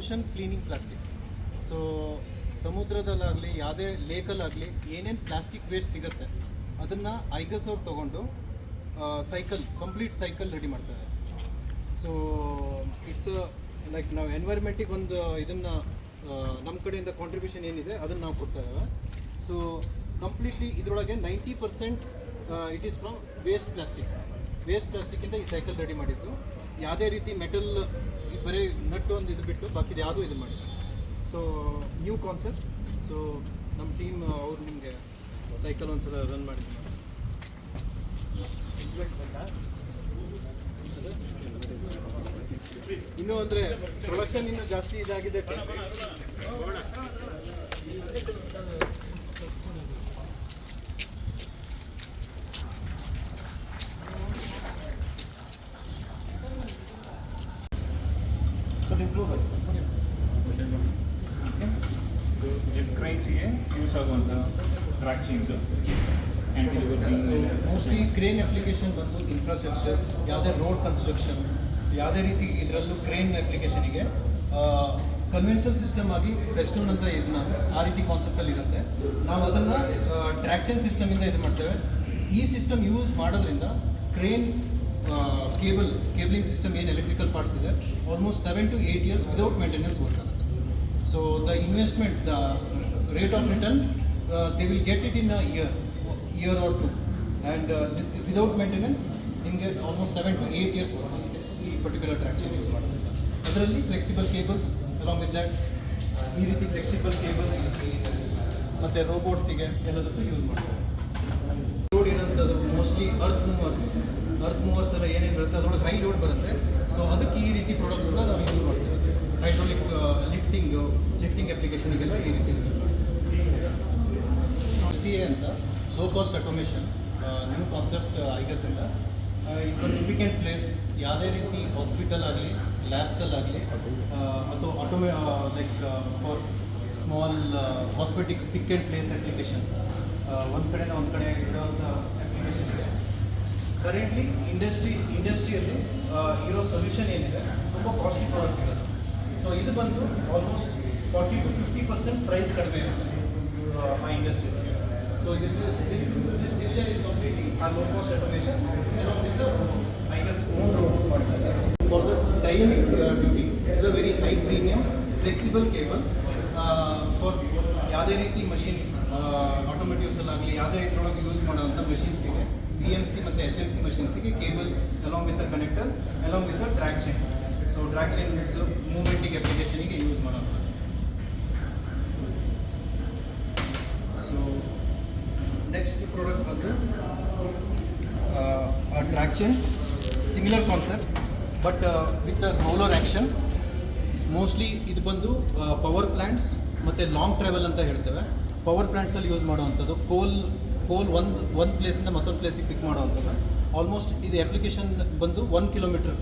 Ocean cleaning plastic. So ಸಮುದ್ರದಲ್ಲಾಗಲಿ ಯಾವುದೇ ಲೇಕಲ್ಲಾಗಲಿ ಏನೇನು plastic waste ಸಿಗುತ್ತೆ ಅದನ್ನು ಐಗಸ್ ಅವ್ರು ತೊಗೊಂಡು ಕಂಪ್ಲೀಟ್ ಸೈಕಲ್ ರೆಡಿ ಮಾಡ್ತಾರೆ. ಸೊ ಇಟ್ಸ್ ಲೈಕ್ ನಾವು ಎನ್ವೈರ್ಮೆಂಟಿಗೆ ಒಂದು ಇದನ್ನು ನಮ್ಮ ಕಡೆಯಿಂದ ಕಾಂಟ್ರಿಬ್ಯೂಷನ್ ಏನಿದೆ ಅದನ್ನು ನಾವು ಕೊಡ್ತಾ ಇದ್ದೇವೆ. ಸೊ ಕಂಪ್ಲೀಟ್ಲಿ ಇದರೊಳಗೆ 90% ಇಟ್ ಈಸ್ ಫ್ರಮ್ ವೇಸ್ಟ್ ಪ್ಲಾಸ್ಟಿಕ್ಕಿಂದ ಈ ಸೈಕಲ್ ರೆಡಿ ಮಾಡಿದ್ದು. ಯಾವುದೇ ರೀತಿ ಮೆಟಲ್ ಬರೀ ನಟ್ಟು ಒಂದು ಇದು ಬಿಟ್ಟು ಬಾಕಿದು ಯಾವುದೂ ಇದು ಮಾಡಿದ್ದು. So new concept. ಸೊ ನಮ್ಮ ಟೀಮ್ ಅವ್ರು ನಿಮಗೆ ಸೈಕಲ್ ಒಂದು ಸಲ ರನ್ ಮಾಡಿದ್ರು. ಇನ್ನೂ ಅಂದರೆ ಪ್ರೊಡಕ್ಷನ್ ಇನ್ನೂ ಜಾಸ್ತಿ ಇದಾಗಿದೆ. ಯೂಸ್ ಆಗುವಂಥ ಟ್ರಾಕ್ಷನ್ಸು ಮೋಸ್ಟ್ಲಿ ಕ್ರೇನ್ ಅಪ್ಲಿಕೇಶನ್ ಬಂದು ಇನ್ಫ್ರಾಸ್ಟ್ರಕ್ಚರ್, ಯಾವುದೇ ರೋಡ್ ಕನ್ಸ್ಟ್ರಕ್ಷನ್, ಯಾವುದೇ ರೀತಿ ಇದರಲ್ಲೂ ಕ್ರೇನ್ ಅಪ್ಲಿಕೇಶನಿಗೆ ಕನ್ವೆನ್ಷನಲ್ ಸಿಸ್ಟಮ್ ಆಗಿ ಫೆಸ್ಟೂನ್ ಅಂತ ಇದನ್ನ ಆ ರೀತಿ ಕಾನ್ಸೆಪ್ಟಲ್ಲಿ ಇರುತ್ತೆ. ನಾವು ಅದನ್ನು ಟ್ರ್ಯಾಕ್ಷನ್ ಸಿಸ್ಟಮಿಂದ ಇದು ಮಾಡ್ತೇವೆ. ಈ ಸಿಸ್ಟಮ್ ಯೂಸ್ ಮಾಡೋದ್ರಿಂದ ಕ್ರೇನ್ ಕೇಬಲಿಂಗ್ ಸಿಸ್ಟಮ್ ಏನು ಎಲೆಕ್ಟ್ರಿಕಲ್ ಪಾರ್ಟ್ಸ್ ಇದೆ almost 7 to 8 years without maintenance work ಆಗುತ್ತೆ. So the investment, the rate of return, they will get it in a year or two, and this without maintenance ನಿಮಗೆ almost 7 to 8 years ಈ particular traction use ಮಾಡೋದ್ರಿಂದ. ಅದರಲ್ಲಿ flexible cables along with that ಈ ರೀತಿ flexible cables ಮತ್ತು ರೋಬೋಟ್ಸಿಗೆ ಎಲ್ಲದಕ್ಕೂ use ಮಾಡ್ತಾರೆ. Load ಇರೋಂಥದ್ದು mostly earth movers ಎಲ್ಲ ಏನೇನು ಬರುತ್ತೆ ಅದರೊಳಗೆ ಹೈ ಲೋಡ್ ಬರುತ್ತೆ. ಸೊ ಅದಕ್ಕೆ ಈ ರೀತಿ ಪ್ರಾಡಕ್ಟ್ಸ್ನ ನಾವು ಯೂಸ್ ಮಾಡ್ತೀವಿ. ಹೈಡ್ರೋಲಿಕ್ ಲಿಫ್ಟಿಂಗ್ ಅಪ್ಲಿಕೇಶನ್ಗೆಲ್ಲ ಈ ರೀತಿ CA ಅಂತ low cost automation new concept ಐಗಸ್ಸಿಂದ. ಇದೊಂದು ಪಿಕ್ ಪ್ಲೇಸ್, ಯಾವುದೇ ರೀತಿ ಹಾಸ್ಪಿಟಲ್ ಆಗಲಿ ಲ್ಯಾಬ್ಸಲ್ಲಾಗಲಿ ಅಥವಾ ಲೈಕ್ ಫಾರ್ ಸ್ಮಾಲ್ ಹಾಸ್ಪಿಟಿಕ್ಸ್ ಪಿಕ್ ಆ್ಯಂಡ್ ಪ್ಲೇಸ್ ಅಪ್ಲಿಕೇಶನ್ ಒಂದು ಕಡೆಯಿಂದ ಒಂದು ಕಡೆ ಇರೋವಂಥ ಅಪ್ಲಿಕೇಶನ್ ಇದೆ. ಕರೆಂಟ್ಲಿ ಇಂಡಸ್ಟ್ರಿಯಲ್ಲಿ ಇರೋ ಸೊಲ್ಯೂಷನ್ ಏನಿದೆ ತುಂಬ ಕಾಸ್ಟ್ಲಿ ಪ್ರಾಡಕ್ಟ್ ಇರೋದು. ಸೊ ಇದು ಬಂದು ಆಲ್ಮೋಸ್ಟ್ 40 to 50% ಪ್ರೈಸ್ ಕಡಿಮೆ ಇರುತ್ತೆ ಆ ಇಂಡಸ್ಟ್ರೀಸ್ಗೆ. So this division is completely a low cost automation along with the Igus own robot. For the dynamic duty, it's a very high premium flexible cables for ಯಾವುದೇ ರೀತಿ machines ಆಟೋಮೇಟಿವ್ಸ್ ಆಗಲಿ ಯಾವುದೇ ಇದರೊಳಗೆ use ಮಾಡೋವಂಥ ಮಷಿನ್ಸಿಗೆ BMC ಮತ್ತು HMC ಮಷಿನ್ಸಿಗೆ cable along with the connector along with the track chain. So track chain ಮೂವ್ಮೆಂಟಿಂಗ್ ಅಪ್ಲಿಕೇಶನಿಗೆ ಯೂಸ್ ಮಾಡೋದು. ನೆಕ್ಸ್ಟ್ ಪ್ರಾಡಕ್ಟ್ ಬಂದು traction, similar concept but with roller action. Mostly ಇದು ಬಂದು ಪವರ್ ಪ್ಲ್ಯಾಂಟ್ಸ್ ಮತ್ತು ಲಾಂಗ್ ಟ್ರಾವೆಲ್ ಅಂತ ಹೇಳ್ತೇವೆ. ಪವರ್ ಪ್ಲ್ಯಾಂಟ್ಸಲ್ಲಿ ಯೂಸ್ ಮಾಡುವಂಥದ್ದು ಕೋಲ್ ಒಂದು ಪ್ಲೇಸಿಂದ ಮತ್ತೊಂದು ಪ್ಲೇಸಿಗೆ ಪಿಕ್ ಮಾಡುವಂಥದ್ದು. ಆಲ್ಮೋಸ್ಟ್ ಇದು ಅಪ್ಲಿಕೇಶನ್ ಬಂದು 1 kilometer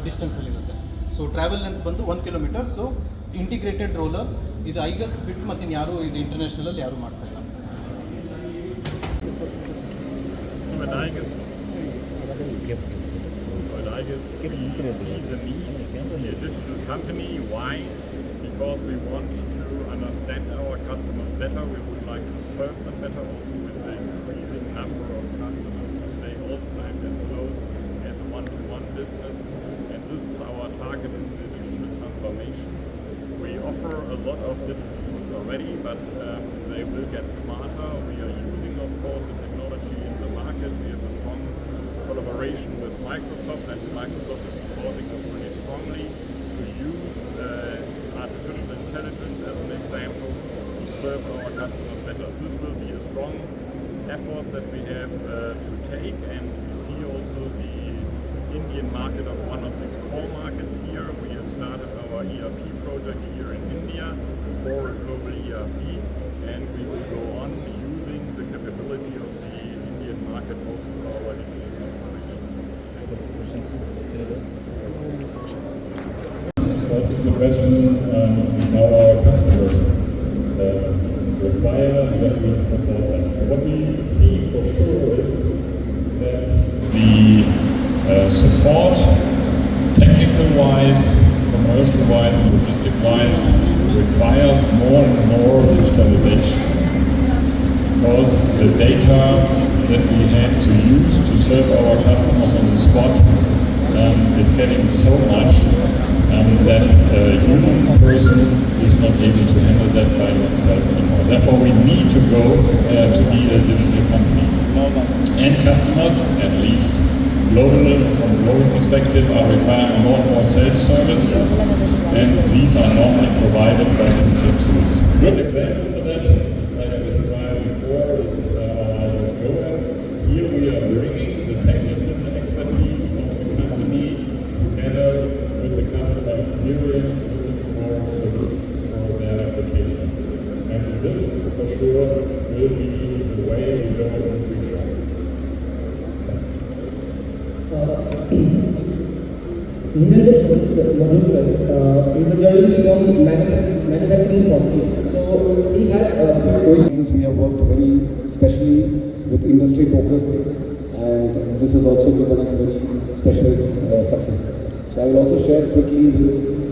ಡಿಸ್ಟೆನ್ಸಲ್ಲಿರುತ್ತೆ. ಸೊ ಟ್ರಾವೆಲ್ ಲೆಂತ್ ಬಂದು 1 kilometer. ಸೊ ಇಂಟಿಗ್ರೇಟೆಡ್ ರೋಲರ್ ಇದು ಐಗಸ್ ಬಿಟ್ಟು ಮತ್ತು ಯಾರು ಇದು ಇಂಟರ್ನ್ಯಾಷನಲಲ್ಲಿ ಯಾರು ಮಾಡ್ತಾಯಿಲ್ಲ. Igus see the need in a digital company. Why? Because we want to understand our customers better. We would like to serve them better also with the increasing number of customers to stay all the time as close as a one-to-one business. And this is our target in the digital transformation. We offer a lot of digital tools already, but they will get smarter. We are using, of course, the technology in the market. We have a strong collaboration with Microsoft, and Microsoft is supporting us really strongly to use artificial intelligence as an example to serve our customers better. This will be a strong effort that we have to take, and we see also the Indian market of one of these core markets here. We have started our ERP project here in India for a global ERP, and we will go on using the capability of the Indian market also for our digital transformation. Because it's a question how our customers require that we support them. What we see for sure is that the support technical-wise from commercial-wise and logistic-wise requires more and more digitalization. Because the data that we have to use to serve our customers on the spot is getting so much that a human person is not able to handle that by himself anymore. Therefore, we need to go to be a digital company. And customers, at least from global perspective, are requiring more and more self-services, and these are normally provided by digital tools. Good example for that, like I described before, is Igus. Here we are bringing the technical expertise of the company together with the customer experience, looking for solutions for their applications. And this, for sure, will be the way we go in the future. Niranjan Madhukar is a journalist from manufacturing frontier. So he had a few questions. We have worked very specially with industry focus, and this has also given us very special success. So I will also share quickly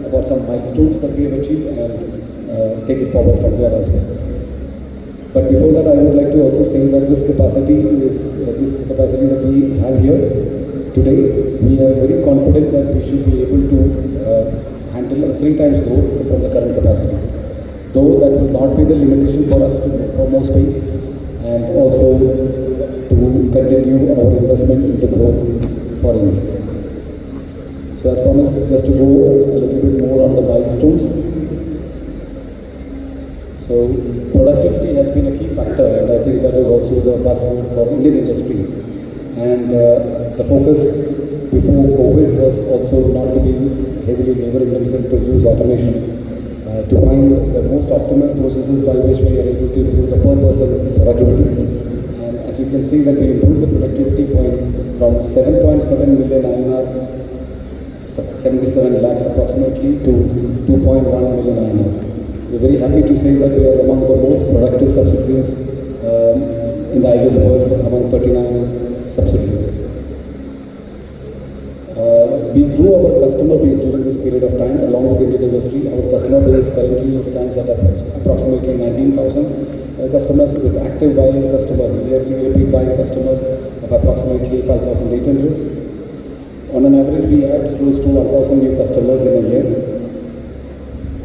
about some milestones that we have achieved and take it forward from there as well. But before that, I would like to also say that this capacity that we have here today, we are very confident that we should be able to handle a 3 times growth from the current capacity. Though that will not be the limitation for us to for more space and also to continue our investment into growth for India. So as promised, just to go a little bit more on the milestones. So productivity has been a key factor, and I think that is also the buzzword for Indian industry. And the focus before COVID was also not to be heavily laboring themselves to use automation, to find the most optimal processes by which we are able to improve the per person productivity. And as you can see that we improved the productivity point from 7.7 million INR, 77 lakhs approximately, to 2.1 million INR. We're very happy to say that we are among the most productive subsidiaries in the Igus world, among 39 subsidiaries. We grew our customer base during this period of time along with the Indian industry. Our customer base currently stands at approximately 19,000 customers, with active buying customers, yearly repeat buying customers of approximately 5,800. On an average, we add close to 1,000 new customers in a year.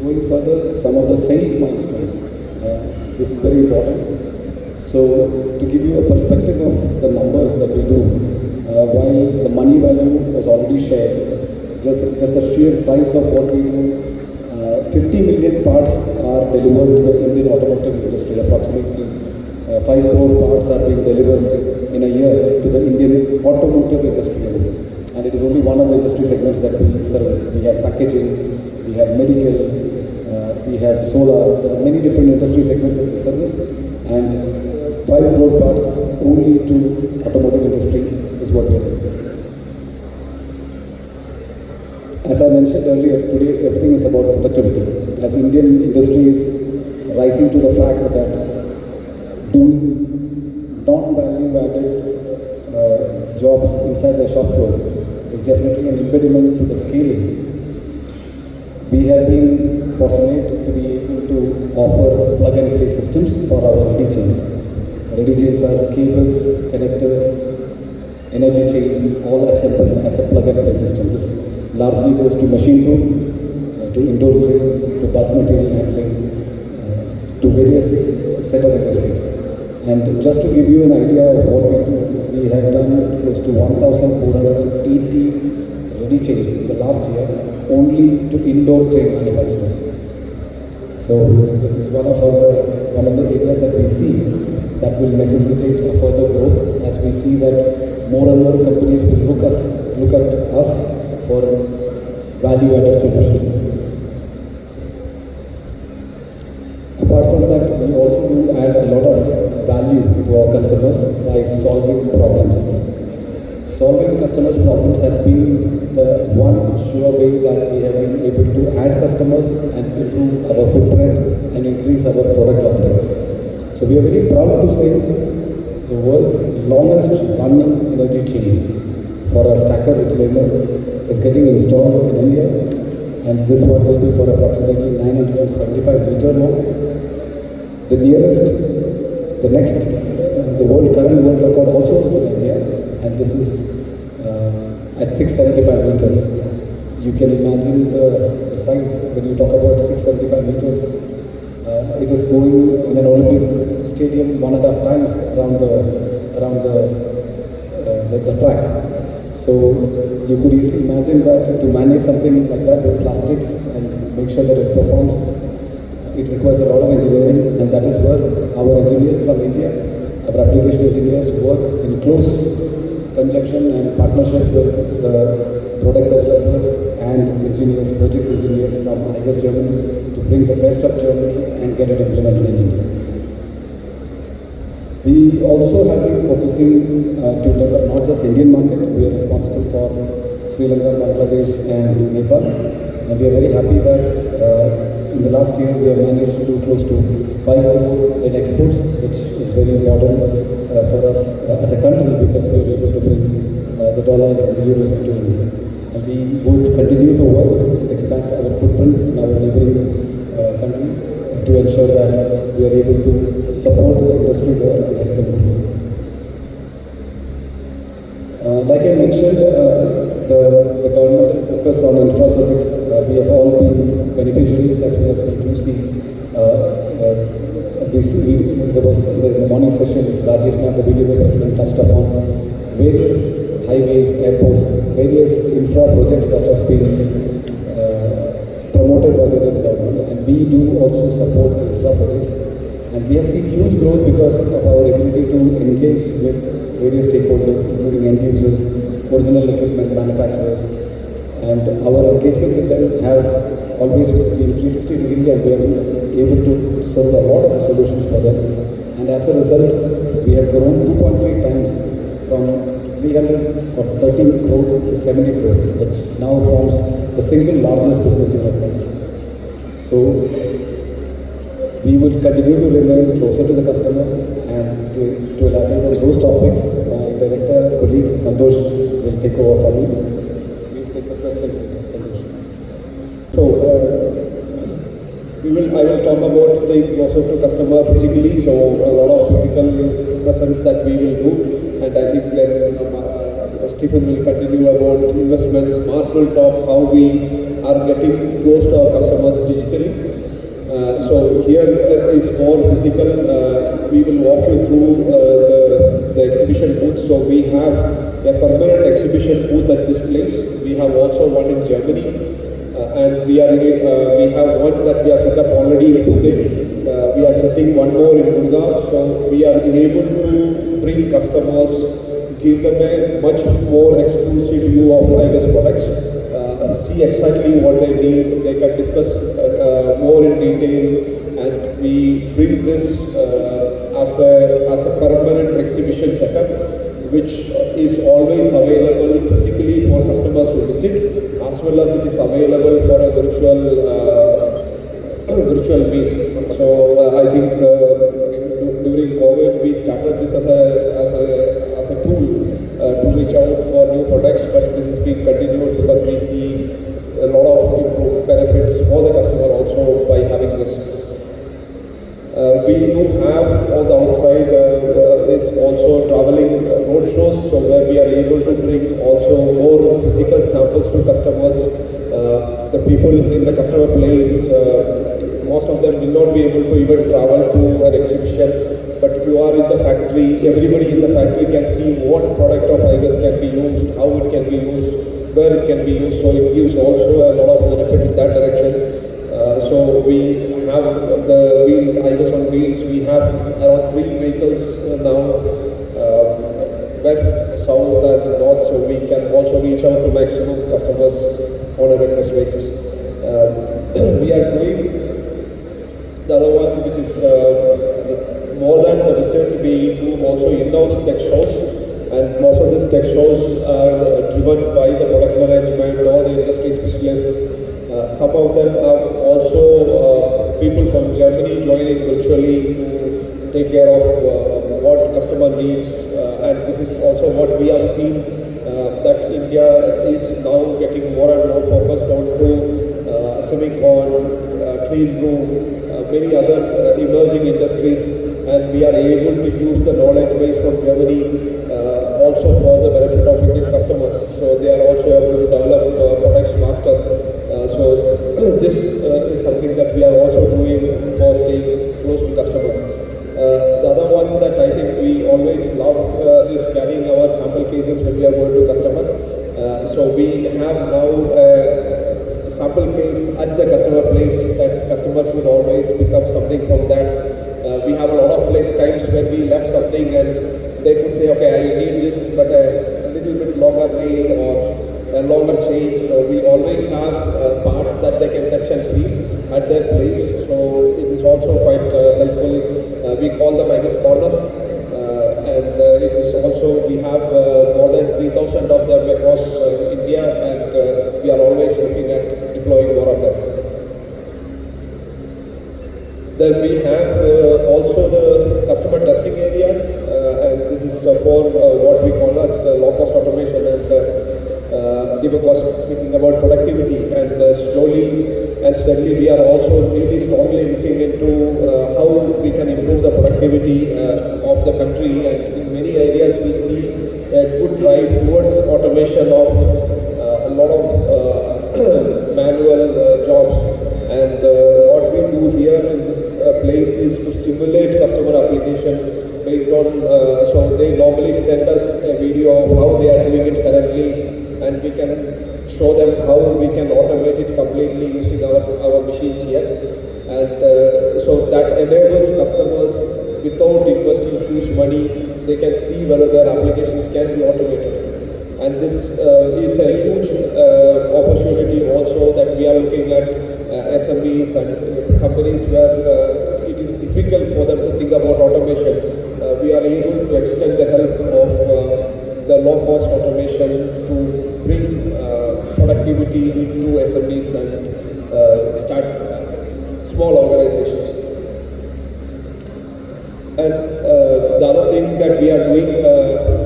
Going further, some of the sales milestones. This is very important. So, to give you a perspective of the numbers that we do, while the money value was already shared, just the sheer size of what we do, 50 million parts are delivered to the Indian automotive industry. Approximately 5 crore parts are being delivered in a year to the Indian automotive industry. And it is only one of the industry segments that we service. We have packaging, we have medical, we have solar. There are many different industry segments that we service, and 5 crore parts only to automotive industry is what we do. As I mentioned earlier, today everything is about productivity. As Indian industry is rising to the fact that doing non-value added jobs inside the shop floor is definitely an impediment to the scaling. We have been fortunate to be able to offer plug-and-play systems for our ready chains. Ready chains are cables, connectors, energy chains, all assembled as a plug-and-play system. This largely goes to machine tool, to indoor cranes, to bulk material handling, to various set of industries. And just to give you an idea of what we do, we have done close to 1,480 ready chains in the last year only to indoor crane manufacturers. So this is one of the areas that we see that will necessitate a further growth, as we see that more and more companies will look at us for value-added solution. Apart from that, we also do add a lot of value to our customers by solving problems. Solving customers' problems has been the one sure way that we have been able to add customers and improve our footprint and increase our product offerings. So we are very proud to say the world's longest running energy chain for a stacker reclaimer is getting installed in India, and this one will be for approximately 975 meter long. The current world record also is in India, and this is at 675 meters. You can imagine the size when you talk about 675 meters. It is going in an Olympic stadium 1.5 times around the track. So you could easily imagine that to manage something like that with plastics and make sure that it performs, it requires a lot of engineering, and that is where our engineers from India, our application engineers, work in close conjunction and partnership with the product developers and engineers, project engineers from Igus, Germany, to bring the best of Germany and get it implemented in India. We also have been focusing to develop not just Indian market. We are responsible for Sri Lanka, Bangladesh and Nepal, and we are very happy that in the last year we have managed to do close to 5 crore in exports, which is very important for us as a country, because we are able to bring the dollars and the euros into India. And we would continue to work and expand our footprint in our neighboring countries to ensure that we are able to support the industry there and help them grow. Like I mentioned, the governmental focus on infra projects, we have all been beneficiaries, as well as we do see. There was in the morning session, Mr. Rajesh, the BDMA president, touched upon various highways, airports, various infra projects that has been promoted by the government, and we do also support the infra projects. And we have seen huge growth because of our ability to engage with various stakeholders, including end users, original equipment manufacturers, and our engagement with them have always been 360 degree, and we have been able to serve a lot of solutions for them. And as a result, we have grown 2.3 times from 300 or 13 crore to 70 crore, which now forms the single largest business unit for us. So we will continue to remain closer to the customer, and to elaborate on those topics, my director colleague Santosh will take over for me. We will take the questions, Santosh. So I will talk about staying closer to customer physically. So a lot of physical presence that we will do, and I think then Stephen will continue about investments. Mark will talk how we are getting close to our customers digitally. So here is more physical. We will walk you through the exhibition booth. So we have a permanent exhibition booth at this place. We have also one in Germany, and we have one that we are set up already in Pune. We are setting one more in Gurgaon. So we are able to bring customers, give them a much more exclusive view of Igus products. See exactly what they need. They can discuss more in detail, and we bring this as a permanent exhibition setup, which is always available physically for customers to visit, as well as it is available for a virtual meet. So I think during COVID we started this as a tool to reach out for new products, but this is being continued because we see a lot of improved benefits for the customer also by having this. We do have on the outside is also traveling road shows, so where we are able to bring also more physical samples to customers. The people in the customer place, most of them will not be able to even travel to an exhibition. But you are in the factory, everybody in the factory can see what product of Igus can be used, how it can be used, where it can be used. So it gives also a lot of benefit in that direction. So we have the Igus on wheels. We have around 3 vehicles now, west, south and north. So we can also reach out to maximum customers on a request basis. We are doing the other one, which is more than the visit. We do also in-house tech shows, and most of these tech shows are driven by the product management or the industry specialists. Some of them have also people from Germany joining virtually to take care of what customer needs, and this is also what we have seen, that India is now getting more and more focused on to semicon, clean room, many other emerging industries, and we are able to use the knowledge base from Germany also for the benefit of Indian customers. So they are also able to develop products faster. So this is something that we are also doing for staying close to customer. The other one that I think we always love is carrying our sample cases when we are going to customer. So we have now a sample case at the customer place that customer could always pick up something from that. We have a lot of times when we left something and they could say, okay, I need this, but a little bit longer nail or a longer chain. So we always have parts that they can touch and feel at their place. So it is also quite helpful. We call them Igus corners. And it is also, we have more than 3,000 of them across India, and we are always looking at deploying more of them. Then we have also the customer testing area, and this is for what we call as low-cost automation. And Deepak was speaking about productivity, and slowly and steadily we are also really strongly looking into how we can improve the productivity of the country. And in many areas we see a good drive towards automation of a lot of manual jobs. And what we do here in this place is to simulate customer application based on, so they normally send us a video of how they are doing it currently, and we can show them how we can automate it completely using our machines here. And so that enables customers, without investing huge money, they can see whether their applications can be automated. And this is a huge opportunity also that we are looking at SMEs and companies where it is difficult for them to think about automation. We are able to extend the help of the low-cost automation to bring productivity into SMEs and start small organizations. And the other thing that we are doing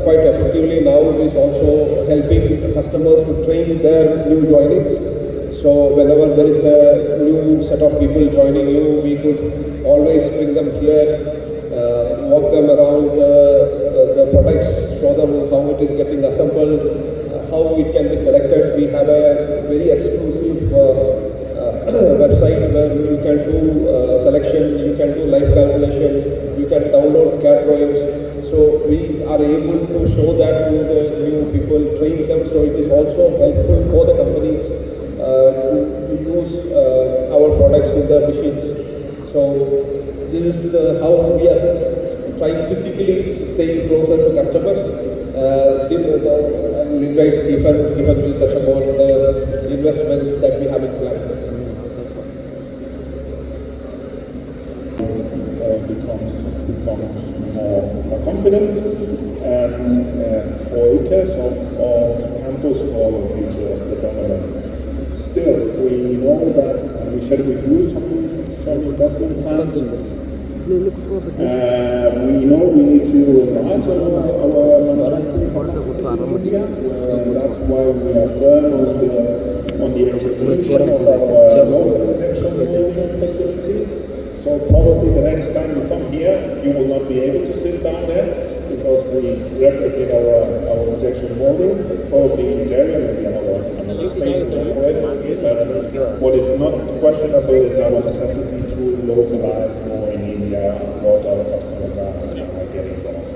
quite effectively now is also helping customers to train their new joinees. So whenever there is a new set of people joining you, we could always bring them here, walk them around the products, show them how it is getting assembled, how it can be selected. We have a very exclusive website where you can do selection, you can do live calculation, you can download CAD drawings. So we are able to show that to the new people, train them. So it is also helpful for the companies to use our products in their machines. So this is how we are trying physically staying closer to customer. I will invite Stephen. Stephen will touch upon the investments that we have in plan. Becomes more confident, and for Igus of campus for the future development. Still, we know that, and we share with you some investment plans. We know we need to enlarge our manufacturing capacity in India. That's why we are firm on the execution of our local injection molding facilities. So probably the next time you come here, you will not be able to sit down there because we replicate our injection molding, probably in this area, maybe another space for it. But what is not questionable is our necessity to localize more in India what our customers are getting from us.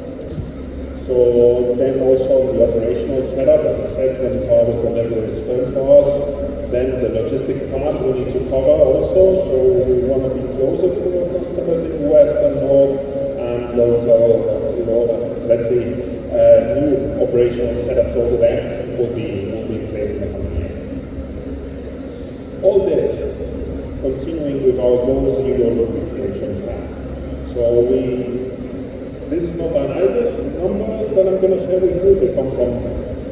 So then also the operational setup, as I said, 24 hours delivery is firm for us. Then the logistic part we need to cover also, so we want to be closer to our customers in West and North, and local, let's say, new operational setups over there will be in place in the coming years. All this continuing with our goal zero recreation path. So this is not an Igus numbers that I'm going to share with you. They come from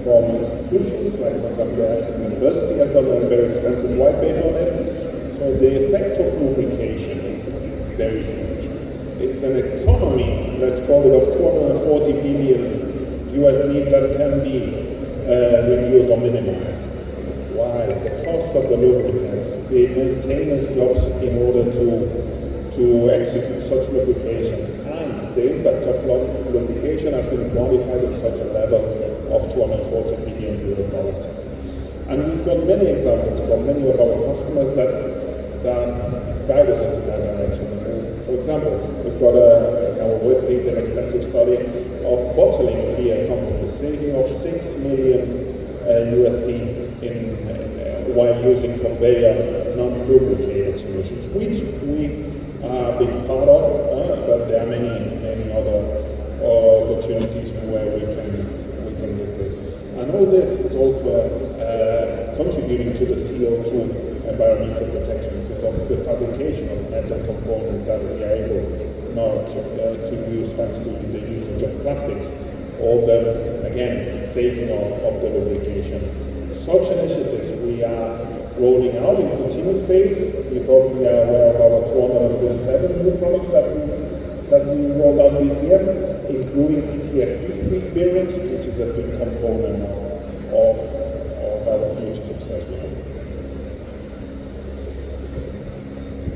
institutions, like for example the university has done a very extensive white paper on it. So the effect of lubrication is very huge. It's an economy, let's call it, of 240 billion USD that can be reduced or minimized. Why? The cost of the lubricants, the maintenance jobs in order to execute such lubrication, and the impact of lubrication has been quantified at such a level of $240 billion. And we've got many examples from many of our customers that guide us into that direction. For example, we've got in our webpage an extensive study of bottling beer companies saving of $6 million USD while using conveyor non-lubricated solutions, which we are a big part of, but there are many other opportunities where we can get this. And all this is also contributing to the CO2 environmental protection because of the fabrication of metal components that we are able now to use thanks to the usage of plastics, or the, again, saving of the lubrication. Such initiatives we are rolling out in continuous base. You probably are aware of our 247 new products that we rolled out this year, including PTFE-free bearings, which is a big component of our future success.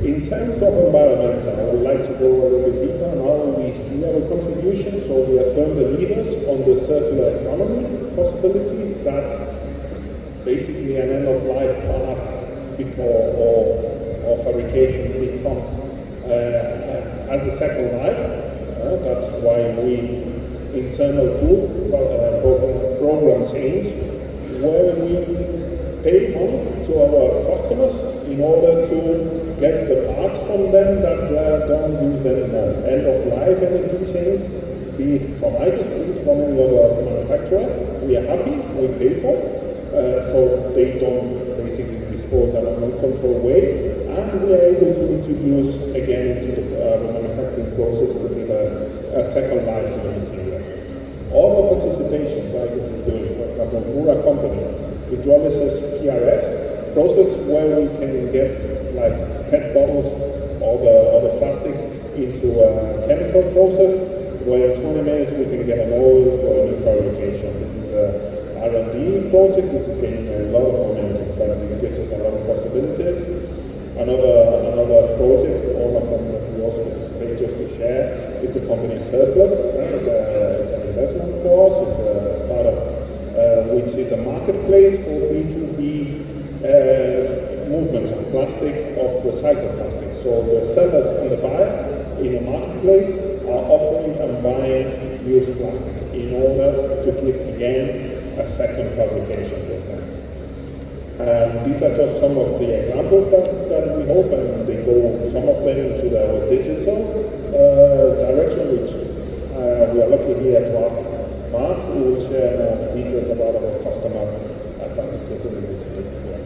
In terms of environmental, I would like to go a little bit deeper on how we see our contribution. So we are firm believers on the circular economy possibilities that basically an end-of-life part or fabrication becomes as a second life. That's why we internal tool program change, where we pay money to our customers in order to get the parts from them that they don't use anymore. End-of-life energy chains, be it from Igus, be it from any other manufacturer, we are happy, we pay for, so they don't basically dispose in an uncontrolled way, and we are able to introduce again into the manufacturing process to give a second life to the material. All the participations Igus is doing, for example, Mura Company, hydrolysis PRS process where we can get like PET bottles or the plastic into a chemical process where in 20 minutes we can get an oil for a new fabrication. This is a R&D project which is gaining a lot of momentum, but it gives us a lot of possibilities. Another project, all of them that we also participate just to share, is the company Surplus. It's an investment for us. It's a startup which is a marketplace for B2B movements of plastic, of recycled plastic. So the sellers and the buyers in a marketplace are offering and buying used plastics in order to give again a second fabrication with them. And these are just some of the examples that we hope, and they go some of them into our digital direction, which we are lucky here to have Mark, who will share more details about our customer advantages in the digital world.